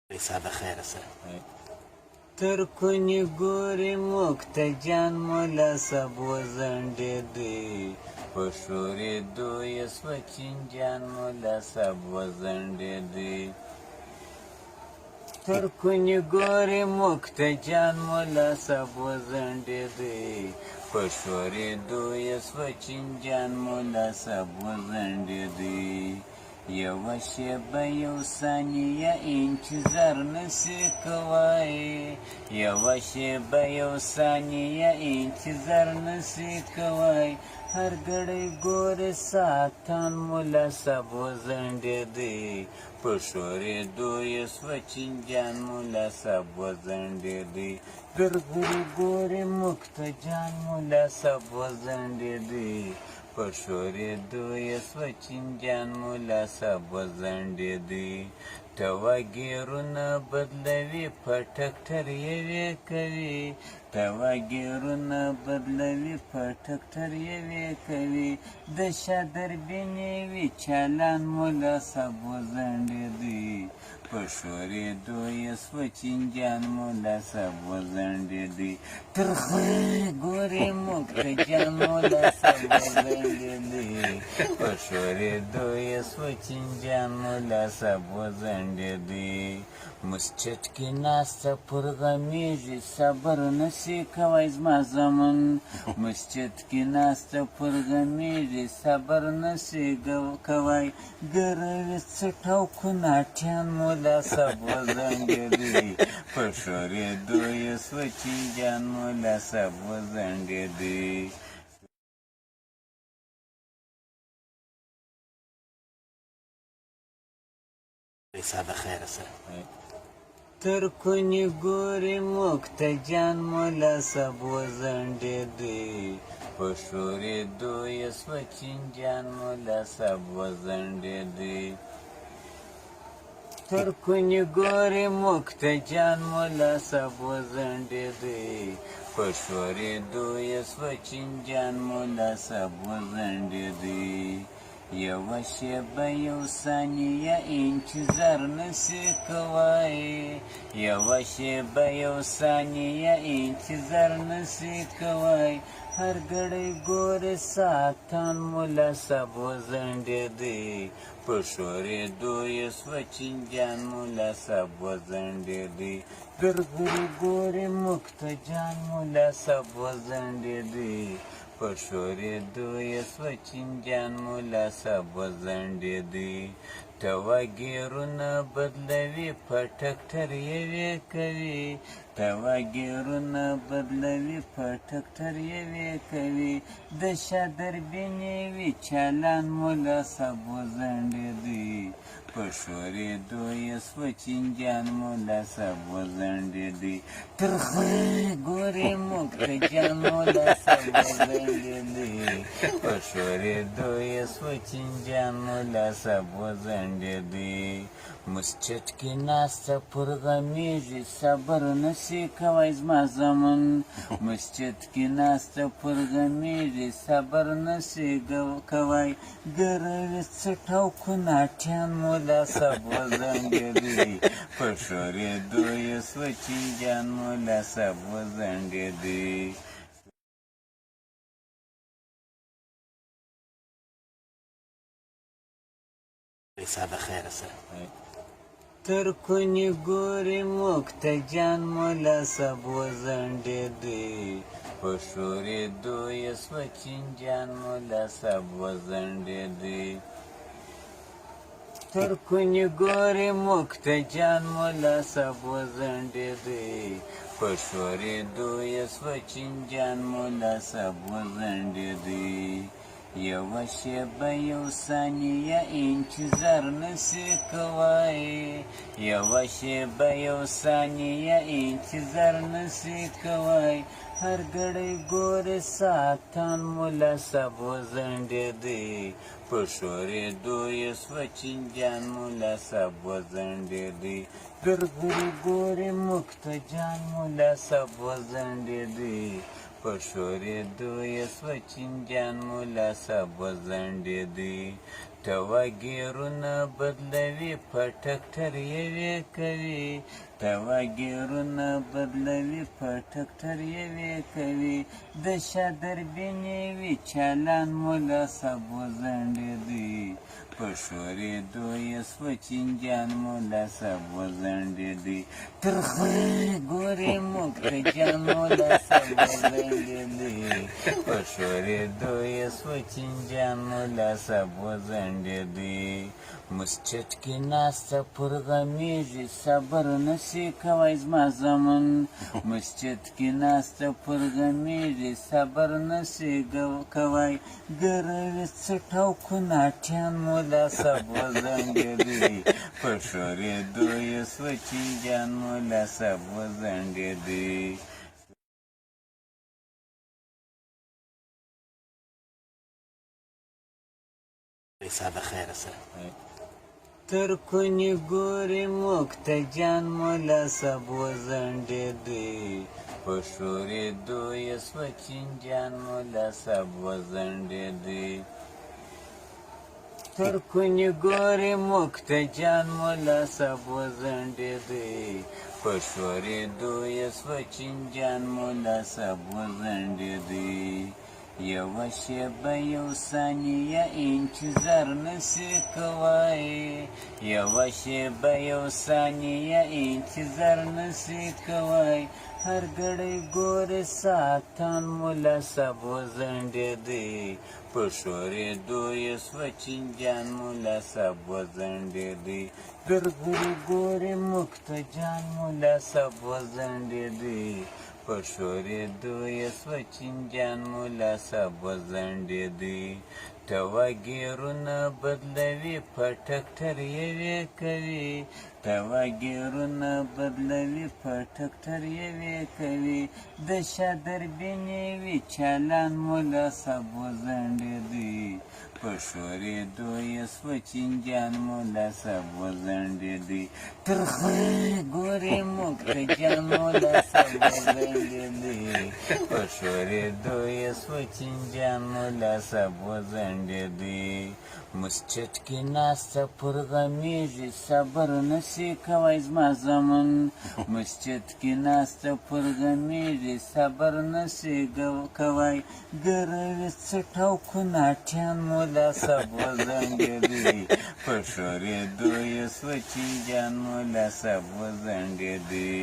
پیسه د خیره سره تر کونی ګوري مکتجان مولا سب وزنډېدی په ښورېدو یې سوه چینجان مولا سب وزنډېدی تر کونی ګوري مکتجان مولا سب وزنډېدی په ښورېدو یې سوه چینجان مولا سب وزنډېدی یوه شېبه یو ثانیه انتظار نسي کوای یوه شېبه یو ثانیه انتظار نسي کوای هر ګړی ګورې ساعتان مولا سب وزنډېدی په ښورېدو یې سوه چینجان مولا سب وزنډېدی ګرګرې ګورې مکتجان مولا سب وزنډېدی په ښورېدو یې سوه چینجان مولا سب وزنډېدی توګیرونه بدلوي په ټکټر یوې کوي توګیرونه بدلوي په ټکټر یوې کوي د شا دربینې وي چالان مولا سب وزنډېدی په ښورېدو یې سوه چینجان مولا سب وزنډېدی تر خولې ګورې مکتجان مولا سب وزنډېدی په ښورېدو یې سوه چینجان مولا سب وزنډېدی مسجد کې ناسته پر غمیږي صبر نسي کوی زما زمن مسجد کې ناسته پر غمیږي صبر نسي کوی ګروي څټ او کوناټیان مولا سب وزنډېدی په ښورېدو یې سوه چینجان مولا سب وزنډېدی پیسه د خیره سره تر کونی ګوري مکتجان مولا سب وزنډېدی په ښورېدو یې سوه چینجان مولا سب وزنډېدی تر کونی ګوري مکتجان مولا سب وزنډېدی په ښورېدو یې سوه چینجان مولا سب وزنډېدی یوه شېبه یو ثانیه انتظار نسي کوای یوه شېبه یو ثانیه انتظار نسي کوای هر ګړی ګورې ساعتان مولا سب وزنډېدی په ښورېدو یې سوه چینجان مولا سب وزنډېدی ګرګرې ګورې مکتجان مولا سب وزنډېدی په ښورېدو یې سوه چینجان مولا سب وزنډېدی توګیرونه بدلوي په ټکټر یوې کوي توګیرونه بدلوي په ټکټر یوې کوي د شا دربینې وي چالان مولا سب وزنډېدی په ښورېدو یې سوه چینجان مولا سب وزنډېدی تر خولې ګورې مکتجان مولا سب وزنډېدی په ښورېدو یې سوه چینجان مولا سب وزنډېدی مسجد کې ناسته پر غمیږي صبر نسي کوی زما زمن مسجد کې ناسته پر غمیږي صبر نسي کوی ګروي څټ او کوناټیان مولا سب وزنډېدی په ښورېدو یې سوه چینجان مولا سب وزنډېدی پیسه د خیره سره تر کونی ګوري مکتجان مولا سب وزنډېدی په ښورېدو یې سوه چینجان مولا سب وزنډېدی تر کونی ګوري مکتجان مولا سب وزنډېدی په ښورېدو یې سوه چینجان مولا سب وزنډېدی یوه شېبه یو ثانیه انتظار نسي کوای یوه شېبه یو ثانیه انتظار نسي کوای هر ګړی ګورې ساعتان مولا سب وزنډېدی په ښورېدو یې سوه چینجان مولا سب وزنډېدی ګرګرې ګورې مکتجان مولا سب وزنډېدی په ښورېدو یې سوه چینجان مولا سب وزنډېدی ته وګیرونه بدلوي په ټکټر یوې کوي ته وګیرونه بدلوي په ټکټر یوې کوي د شادربینې وي چالان ملا صاحب وځنډېدی په شورېدو یې سوه چینجان ملا صاحب وځنډېدی تر خولې ګورې موږ جان ملا صاحب وځنډېدی په شورېدو یې سوه چینجان ملا صاحب وځنډېدی مسجد کې ناسته پر غمیږي صبر نسي کوی زما زمن مسجد کې ناسته پر غمیږي صبر نسي کوی ګروي څټ او کوناټیان ملا صاحب وځنډېدی په شورېدو یې سوه چینجان ملا صاحب وځنډېدی پیسه د خیره سره تر کونی ګورې موږ ته جان ملا صاحب وځنډېدی په شورېدو یې سوه چینجان ملا صاحب وځنډېدی تر کونی ګورې موږ ته جان ملا صاحب وځنډېدی په شورېدو یې سوه چینجان ملا صاحب وځنډېدی یوه شیبه یو ثانیه انتظار نسي کوی یوه شیبه یو ثانیه انتظار نسي کوی هر ګړی ګورې ساعتان ملا صاحب وځنډېدی په شورېدو یې سوه چینجان ملا صاحب وځنډېدی ګرګرې ګورې موږ ته جان ملا صاحب وځنډېدی په شورېدو یې سوه چینجان ملا صاحب وځنډېدی ته وګیرونه بدلوي په ټکټر یوې کوي ته وګیرونه بدلوي په ټکټر یوې کوي د شادربینې وي چالان ملا صاحب وځنډېدی په شورېدو یې سوه چینجان ملا صاحب وځنډېدی تر خولې ګورې موږ ته جان ملا صاحب وځنډېدی په شورېدو یې سوه چینجان ملا صاحب وځنډېدی مسجد کې ناسته پر غمیږي صبر نسي کوی زما زمن مسجد کې ناسته پر غمیږي صبر نسي کوی ګروي څټ او کوناټیان ملا صاحب وځنډېدی په شورېدو یې سوه چینجان ملا صاحب وځنډېدی